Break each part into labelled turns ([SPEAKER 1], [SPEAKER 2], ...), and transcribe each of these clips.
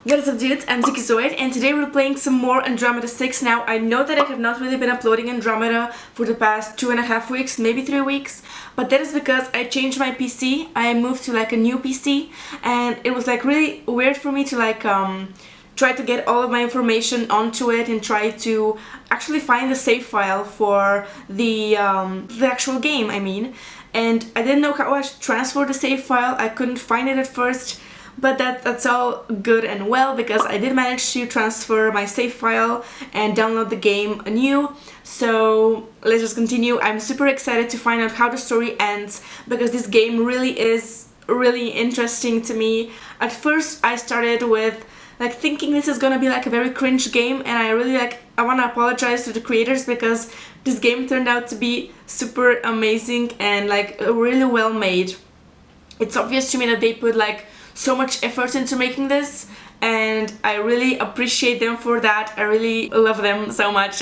[SPEAKER 1] What is up, dudes? I'm XIKIZOID, and today we're playing some more Andromeda 6. Now, I know that I have not really been uploading Andromeda for the past 2.5 weeks, maybe 3 weeks, but that is because I changed my PC. I moved to like a new PC, and it was like really weird for me to like try to get all of my information onto it and try to actually find the save file for the actual game, I mean. And I didn't know how I should transfer the save file. I couldn't find it at first. But that's all good and well because I did manage to transfer my save file and download the game anew. So let's just continue. I'm super excited to find out how the story ends because this game really is really interesting to me. At first I started with like thinking this is gonna be like a very cringe game, and I really I want to apologize to the creators because this game turned out to be super amazing and like really well made. It's obvious to me that they put like so much effort into making this, and I really appreciate them for that. I really love them so much.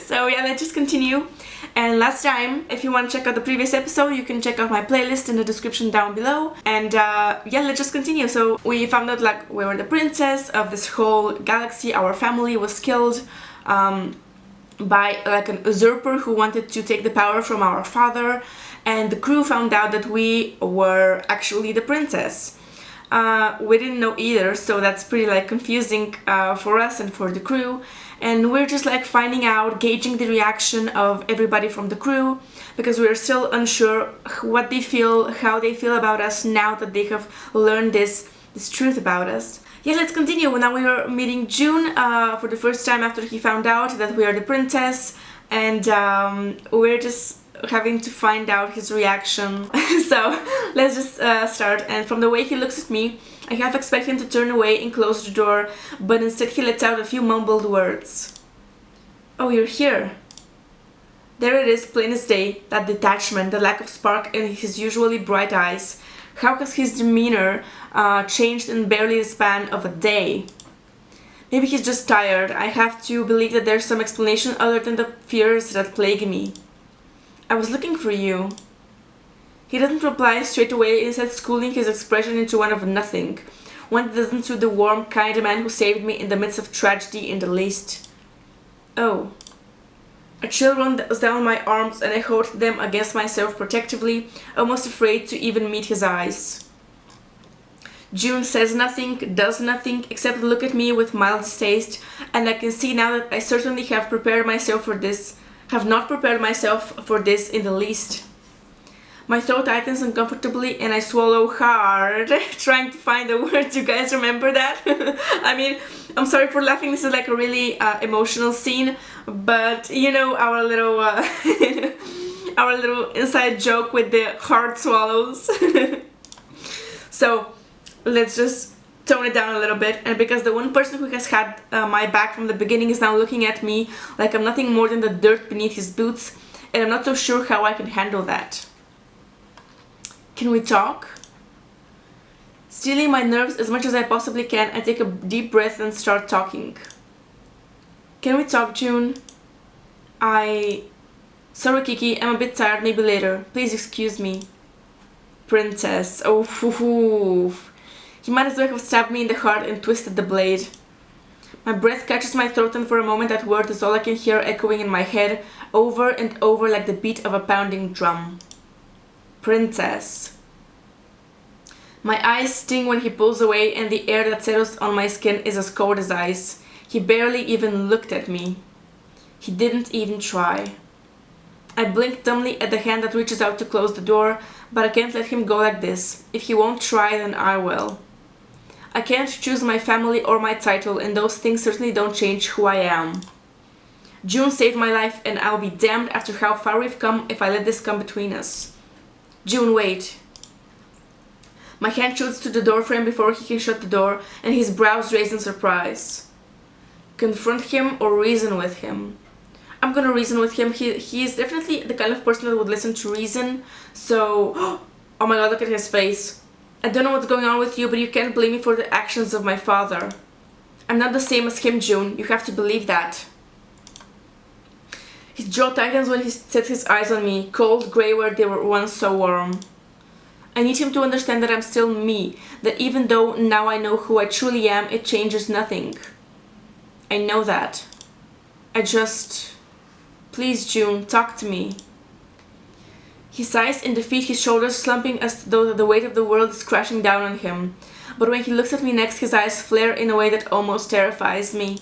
[SPEAKER 1] So yeah, let's just continue. And last time, if you want to check out the previous episode, you can check out my playlist in the description down below. And yeah, let's just continue. So we found out like we were the princess of this whole galaxy. Our family was killed by like an usurper who wanted to take the power from our father, and the crew found out that we were actually the princess. We didn't know either, so that's pretty like confusing for us and for the crew, and we're just like finding out, gauging the reaction of everybody from the crew because we're still unsure what they feel, how they feel about us now that they have learned this truth about us. Yeah, let's continue. Now we are meeting June for the first time after he found out that we are the princess, and we're just having to find out his reaction. So let's just start. And from the way he looks at me, I half expect him to turn away and close the door, but instead he lets out a few mumbled words. Oh, you're here. There it is, plain as day, that detachment, the lack of spark in his usually bright eyes. How has his demeanor changed in barely the span of a day? Maybe he's just tired. I have to believe that there's some explanation other than the fears that plague me. I was looking for you. He doesn't reply straight away, instead schooling his expression into one of nothing. One that doesn't suit the warm, kind man who saved me in the midst of tragedy in the least. Oh. A chill runs down my arms and I hold them against myself protectively, almost afraid to even meet his eyes. June says nothing, does nothing, except look at me with mild distaste, and I can see now that I certainly have prepared myself for this. Have not prepared myself for this in the least. My throat tightens uncomfortably and I swallow hard, trying to find the words. You guys remember that? I mean, I'm sorry for laughing. This is like a really emotional scene, but you know our little our little inside joke with the hard swallows. So let's just tone it down a little bit, and because the one person who has had my back from the beginning is now looking at me like I'm nothing more than the dirt beneath his boots, and I'm not so sure how I can handle that. Can we talk? Stealing my nerves as much as I possibly can, I take a deep breath and start talking. Can we talk, June? Sorry, Kiki, I'm a bit tired, maybe later. Please excuse me. Princess. Oh, He might as well have stabbed me in the heart and twisted the blade. My breath catches my throat, and for a moment that word is all I can hear echoing in my head, over and over like the beat of a pounding drum. Princess. My eyes sting when he pulls away, and the air that settles on my skin is as cold as ice. He barely even looked at me. He didn't even try. I blink dumbly at the hand that reaches out to close the door, but I can't let him go like this. If he won't try, then I will. I can't choose my family or my title, and those things certainly don't change who I am. June saved my life, and I'll be damned after how far we've come if I let this come between us. June, wait. My hand shoots to the doorframe before he can shut the door, and his brows raise in surprise. Confront him or reason with him? I'm gonna reason with him. He is definitely the kind of person that would listen to reason, so... Oh my god, look at his face. I don't know what's going on with you, but you can't blame me for the actions of my father. I'm not the same as him, June. You have to believe that. His jaw tightens when he sets his eyes on me, cold, grey where they were once so warm. I need him to understand that I'm still me, that even though now I know who I truly am, it changes nothing. I know that. Please, June, talk to me. He sighs in defeat, his shoulders slumping as though the weight of the world is crashing down on him. But when he looks at me next, his eyes flare in a way that almost terrifies me.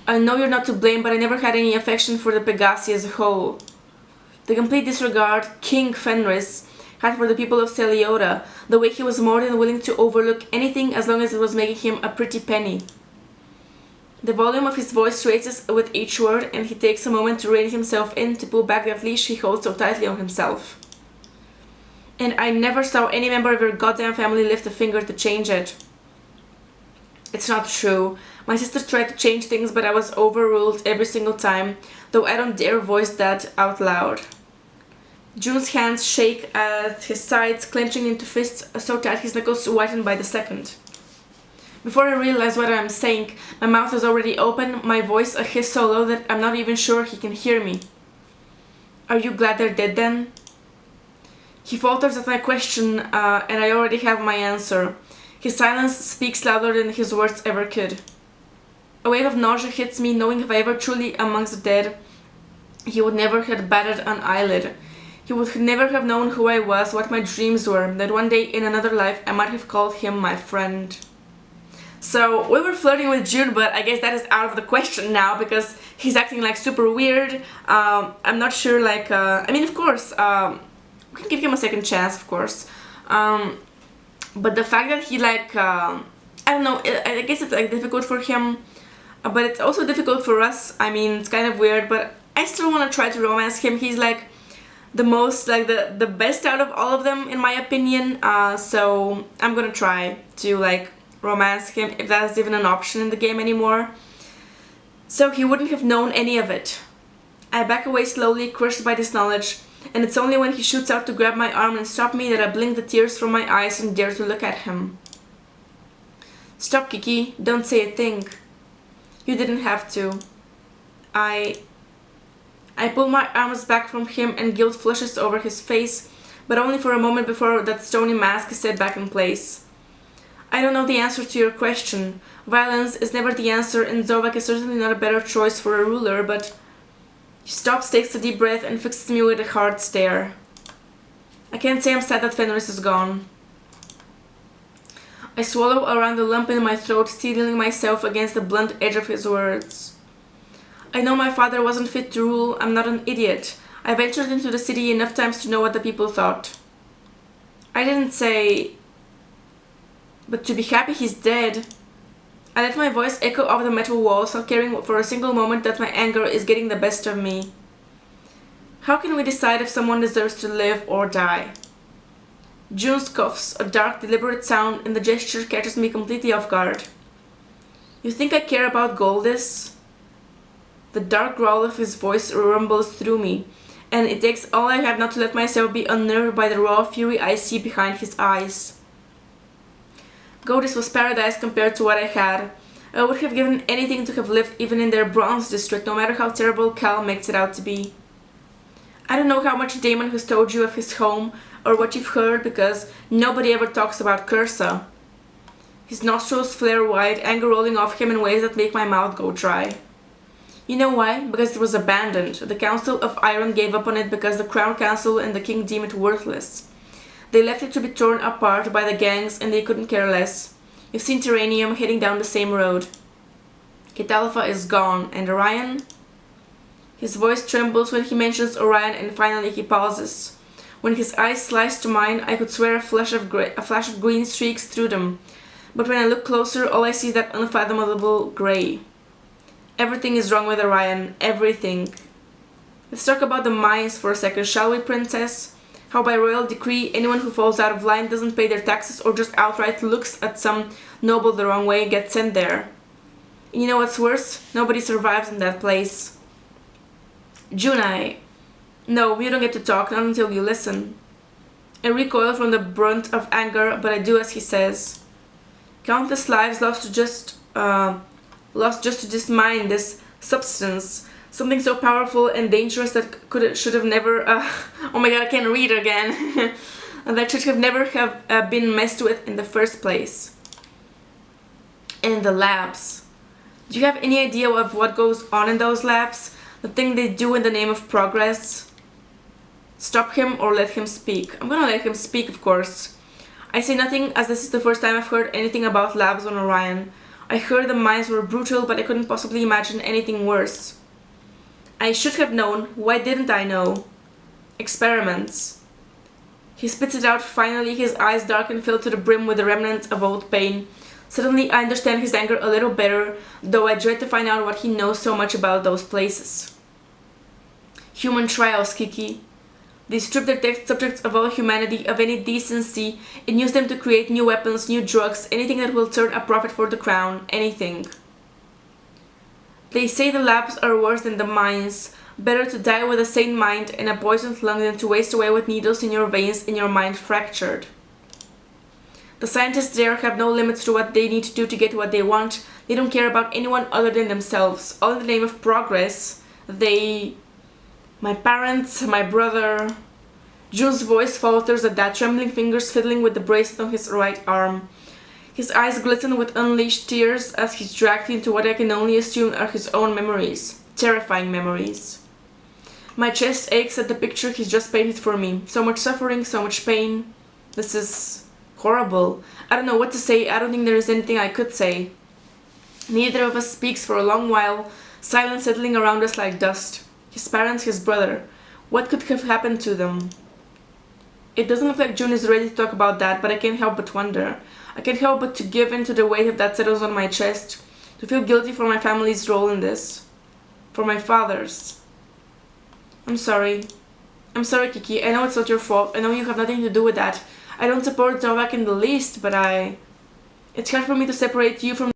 [SPEAKER 1] I know you're not to blame, but I never had any affection for the Pegasi as a whole. The complete disregard King Fenris had for the people of Celiota, the way he was more than willing to overlook anything as long as it was making him a pretty penny. The volume of his voice raises with each word, and he takes a moment to rein himself in, to pull back that leash he holds so tightly on himself. And I never saw any member of your goddamn family lift a finger to change it. It's not true. My sister tried to change things, but I was overruled every single time, though I don't dare voice that out loud. June's hands shake at his sides, clenching into fists so tight his knuckles whiten by the second. Before I realize what I'm saying, my mouth is already open, my voice a hiss so low that I'm not even sure he can hear me. Are you glad they're dead then? He falters at my question, and I already have my answer. His silence speaks louder than his words ever could. A wave of nausea hits me, knowing if I ever truly amongst the dead, he would never have batted an eyelid. He would never have known who I was, what my dreams were, that one day in another life I might have called him my friend. So we were flirting with June, but I guess that is out of the question now because he's acting like super weird. I'm not sure, like, I mean, of course, we can give him a second chance, of course. But the fact that he, like, I don't know, I guess it's like difficult for him, but it's also difficult for us. I mean, it's kind of weird, but I still want to try to romance him. He's like the most, like, the best out of all of them, in my opinion. So I'm gonna try to, like, romance him, if that is even an option in the game anymore. So he wouldn't have known any of it. I back away slowly, crushed by this knowledge, and it's only when he shoots out to grab my arm and stop me that I blink the tears from my eyes and dare to look at him. Stop, Kiki. Don't say a thing. You didn't have to. I pull my arms back from him and guilt flushes over his face, but only for a moment before that stony mask is set back in place. I don't know the answer to your question. Violence is never the answer, and Zovak is certainly not a better choice for a ruler, but... He stops, takes a deep breath, and fixes me with a hard stare. I can't say I'm sad that Fenris is gone. I swallow around the lump in my throat, steeling myself against the blunt edge of his words. I know my father wasn't fit to rule. I'm not an idiot. I ventured into the city enough times to know what the people thought. I didn't say... But to be happy he's dead. I let my voice echo off the metal walls, not caring for a single moment that my anger is getting the best of me. How can we decide if someone deserves to live or die? June scoffs, a dark, deliberate sound, and the gesture catches me completely off guard. You think I care about Goldis? The dark growl of his voice rumbles through me, and it takes all I have not to let myself be unnerved by the raw fury I see behind his eyes. Goldis was paradise compared to what I had. I would have given anything to have lived even in their bronze district, no matter how terrible Cal makes it out to be. I don't know how much Damon has told you of his home, or what you've heard, because nobody ever talks about Cursa. His nostrils flare wide, anger rolling off him in ways that make my mouth go dry. You know why? Because it was abandoned. The Council of Iron gave up on it because the Crown Council and the King deem it worthless. They left it to be torn apart by the gangs, and they couldn't care less. You've seen Terranium heading down the same road. Catalpha is gone, and Orion? His voice trembles when he mentions Orion, and finally he pauses. When his eyes slice to mine, I could swear a flash of green streaks through them. But when I look closer, all I see is that unfathomable grey. Everything is wrong with Orion. Everything. Let's talk about the mines for a second, shall we, princess? How by royal decree, anyone who falls out of line, doesn't pay their taxes, or just outright looks at some noble the wrong way, gets sent there. And you know what's worse? Nobody survives in that place. Junai. No, you don't get to talk, not until you listen. I recoil from the brunt of anger, but I do as he says. Countless lives lost just to this mine, this substance. Something so powerful and dangerous that should have never... oh my god, I can't read again. and that should have never have been messed with in the first place. And the labs. Do you have any idea of what goes on in those labs? The thing they do in the name of progress? Stop him or let him speak. I'm gonna let him speak, of course. I say nothing as this is the first time I've heard anything about labs on Orion. I heard the mines were brutal, but I couldn't possibly imagine anything worse. I should have known. Why didn't I know? Experiments. He spits it out. Finally, his eyes darken, filled to the brim with the remnants of old pain. Suddenly, I understand his anger a little better, though I dread to find out what he knows so much about those places. Human trials, Kiki. They strip their test subjects of all humanity, of any decency, and use them to create new weapons, new drugs, anything that will turn a profit for the crown, anything. They say the labs are worse than the mines. Better to die with a sane mind and a poisoned lung than to waste away with needles in your veins and your mind fractured. The scientists there have no limits to what they need to do to get what they want. They don't care about anyone other than themselves. All in the name of progress. My parents, my brother... June's voice falters at that, trembling fingers fiddling with the bracelet on his right arm. His eyes glisten with unleashed tears as he's dragged into what I can only assume are his own memories. Terrifying memories. My chest aches at the picture he's just painted for me. So much suffering, so much pain. This is horrible. I don't know what to say. I don't think there is anything I could say. Neither of us speaks for a long while, silence settling around us like dust. His parents, his brother. What could have happened to them? It doesn't look like June is ready to talk about that, but I can't help but wonder. I can't help but to give in to the weight of that settles on my chest, to feel guilty for my family's role in this. For my father's. I'm sorry. I'm sorry, Kiki. I know it's not your fault. I know you have nothing to do with that. I don't support Novak in the least, but it's hard for me to separate you from...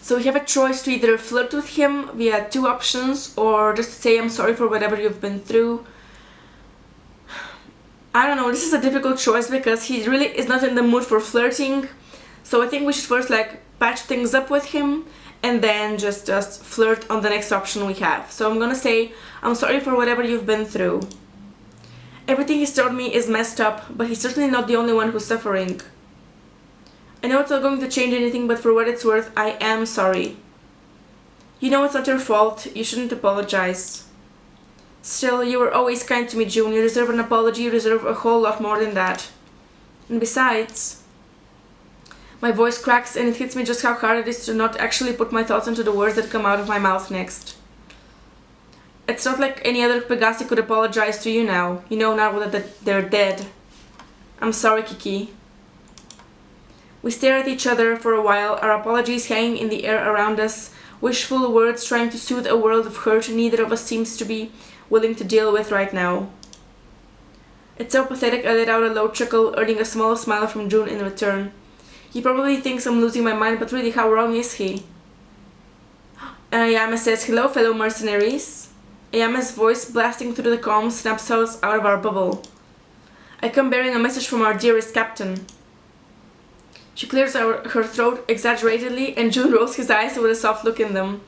[SPEAKER 1] So we have a choice to either flirt with him, we had two options, or just say I'm sorry for whatever you've been through. I don't know, this is a difficult choice because he really is not in the mood for flirting. So I think we should first patch things up with him and then just flirt on the next option we have. So I'm gonna say I'm sorry for whatever you've been through. Everything he's told me is messed up, but he's certainly not the only one who's suffering. I know it's not going to change anything, but for what it's worth, I am sorry. You know it's not your fault. You shouldn't apologize. Still, you were always kind to me, June. You deserve an apology. You deserve a whole lot more than that. And besides... My voice cracks and it hits me just how hard it is to not actually put my thoughts into the words that come out of my mouth next. It's not like any other Pegasi could apologize to you now. You know now that they're dead. I'm sorry, Kiki. We stare at each other for a while, our apologies hanging in the air around us, wishful words trying to soothe a world of hurt neither of us seems to be willing to deal with right now. It's so pathetic I let out a low chuckle, earning a small smile from June in return. He probably thinks I'm losing my mind, but really how wrong is he? Ayame says, "Hello, fellow mercenaries." Ayame's voice, blasting through the calm, snaps us out of our bubble. I come bearing a message from our dearest captain. She clears her throat exaggeratedly, and June rolls his eyes with a soft look in them.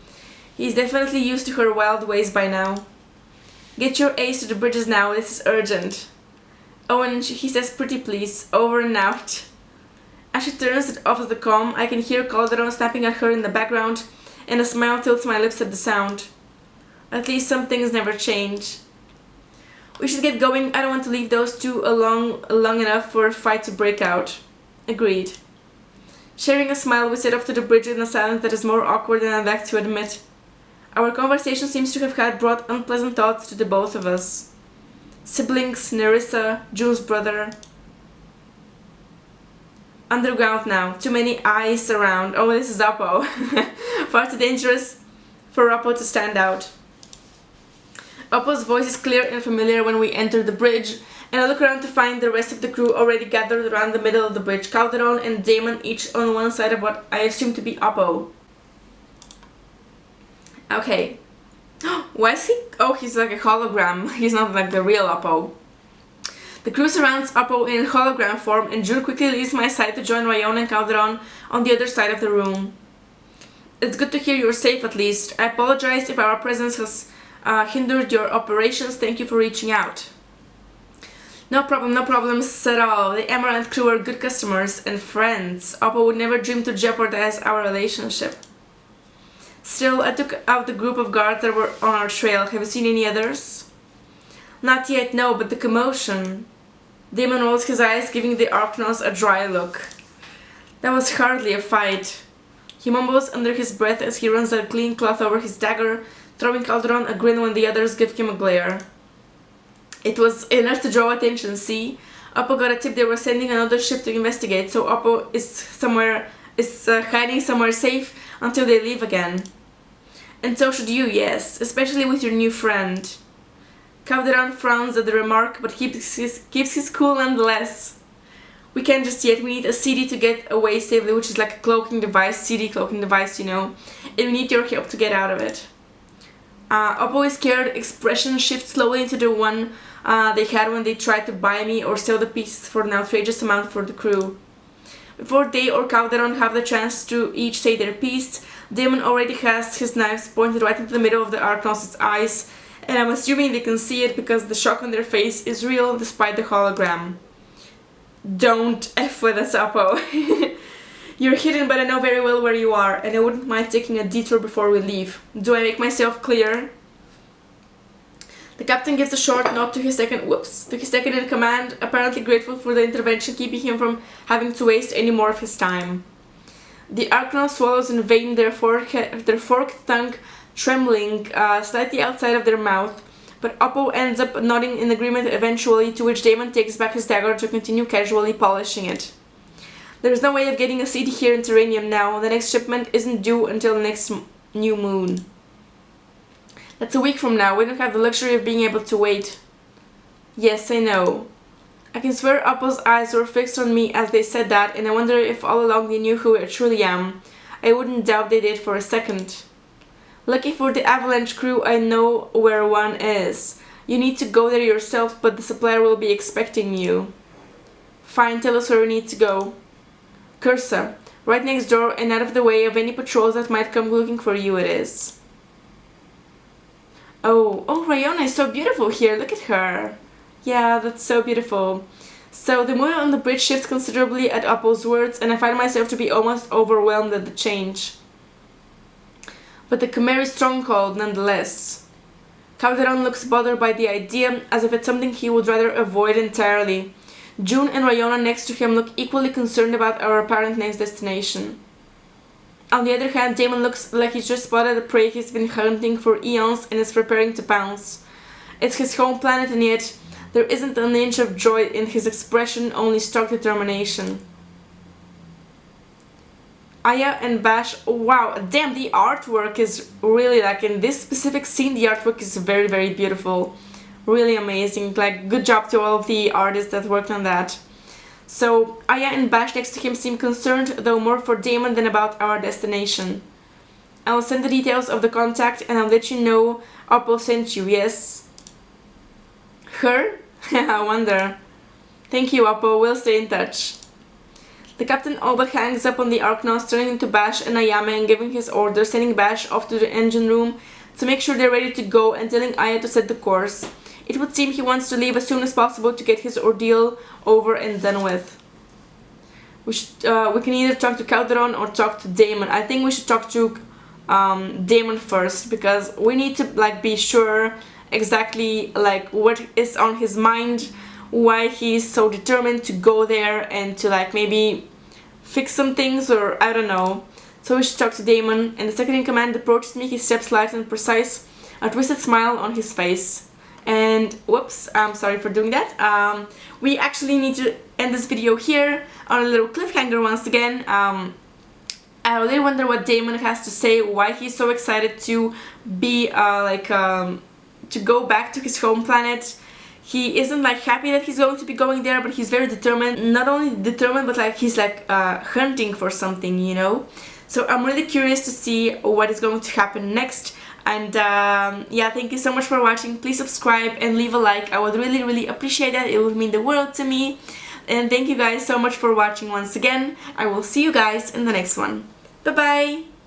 [SPEAKER 1] He's definitely used to her wild ways by now. Get your ace to the bridges now, this is urgent. Oh, and he says pretty please, over and out. As she turns it off the comm, I can hear Calderon snapping at her in the background, and a smile tilts my lips at the sound. At least some things never change. We should get going. I don't want to leave those two along long enough for a fight to break out. Agreed. Sharing a smile, we set off to the bridge in a silence that is more awkward than I'd like to admit. Our conversation seems to have brought unpleasant thoughts to the both of us. Siblings, Nerissa, June's brother. Underground now. Too many eyes around. Oh, this is Oppo. Far too dangerous for Oppo to stand out. Oppo's voice is clear and familiar when we enter the bridge, and I look around to find the rest of the crew already gathered around the middle of the bridge. Calderon and Damon each on one side of what I assume to be Oppo. Okay. Why is he? Oh, he's like a hologram. He's not like the real Oppo. The crew surrounds Oppo in hologram form, and June quickly leaves my side to join Rayona and Calderon on the other side of the room. It's good to hear you're safe at least. I apologize if our presence has hindered your operations. Thank you for reaching out. No problems at all. The Emerald crew are good customers and friends. Oppo would never dream to jeopardize our relationship. Still, I took out the group of guards that were on our trail. Have you seen any others? Not yet, no, but the commotion. Damon rolls his eyes, giving the Arcnos a dry look. That was hardly a fight. He mumbles under his breath as he runs a clean cloth over his dagger, throwing Calderon a grin when the others give him a glare. It was enough to draw attention, see? Oppo got a tip they were sending another ship to investigate, so Oppo is hiding somewhere safe until they leave again. And so should you, yes, especially with your new friend. Calderon frowns at the remark, but keeps his cool nonetheless. We can't just yet. We need a CD to get away safely, which is like a cloaking device, CD cloaking device, you know. And we need your help to get out of it. Oppo's scared expression shifts slowly into the one they had when they tried to buy me or sell the pieces for an outrageous amount for the crew. Before they or Calderon have the chance to each say their piece, Damon already has his knives pointed right into the middle of the Arcnos' eyes, and I'm assuming they can see it because the shock on their face is real despite the hologram. Don't F with us, Oppo. You're hidden, but I know very well where you are, and I wouldn't mind taking a detour before we leave. Do I make myself clear? The captain gives a short nod to his second in command, apparently grateful for the intervention, keeping him from having to waste any more of his time. The Arcnos swallows in vain, their forked tongue trembling slightly outside of their mouth, but Oppo ends up nodding in agreement eventually, to which Damon takes back his dagger to continue casually polishing it. There is no way of getting a CD here in Terranium now. The next shipment isn't due until the next new moon. That's a week from now. We don't have the luxury of being able to wait. Yes, I know. I can swear Oppo's eyes were fixed on me as they said that, and I wonder if all along they knew who I truly am. I wouldn't doubt they did for a second. Lucky for the Avalanche crew, I know where one is. You need to go there yourself, but the supplier will be expecting you. Fine, tell us where we need to go. Cursa, right next door and out of the way of any patrols that might come looking for you, it is. Oh, Rayona is so beautiful here, look at her. Yeah, that's so beautiful. So the mood on the bridge shifts considerably at Oppo's words, and I find myself to be almost overwhelmed at the change. But the Chimera stronghold nonetheless. Calderon looks bothered by the idea, as if it's something he would rather avoid entirely. June and Rayona next to him look equally concerned about our apparent next destination. On the other hand, Damon looks like he's just spotted the prey he's been hunting for eons and is preparing to pounce. It's his home planet, and yet there isn't an inch of joy in his expression, only stark determination. Aya and Bash, wow, damn, the artwork is really, like, in this specific scene, the artwork is very, very beautiful. Really amazing, like, good job to all of the artists that worked on that. So, Aya and Bash next to him seem concerned, though more for Damon than about our destination. I'll send the details of the contact and I'll let you know Oppo sent you, yes? Her? I wonder. Thank you, Oppo, we'll stay in touch. The captain all but hangs up on the Arcnos, turning to Bash and Ayame and giving his order, sending Bash off to the engine room to make sure they're ready to go and telling Aya to set the course. It would seem he wants to leave as soon as possible to get his ordeal over and done with. We can either talk to Calderon or talk to Damon. I think we should talk to Damon first, because we need to, like, be sure exactly, like, what is on his mind, why he's so determined to go there and to, like, maybe fix some things, or I don't know. So we should talk to Damon, and the second in command approaches me, his steps light and precise, a twisted smile on his face. And whoops, I'm sorry for doing that. We actually need to end this video here on a little cliffhanger once again. I really wonder what Damon has to say, why he's so excited to be to go back to his home planet. he isn't like happy that he's going to be going there, but he's very determined. Not only determined, but like he's like hunting for something, you know. So I'm really curious to see what is going to happen next. And yeah, thank you so much for watching. Please subscribe and leave a like. I would really appreciate that. It would mean the world to me. And thank you guys so much for watching once again. I will see you guys in the next one. Bye bye.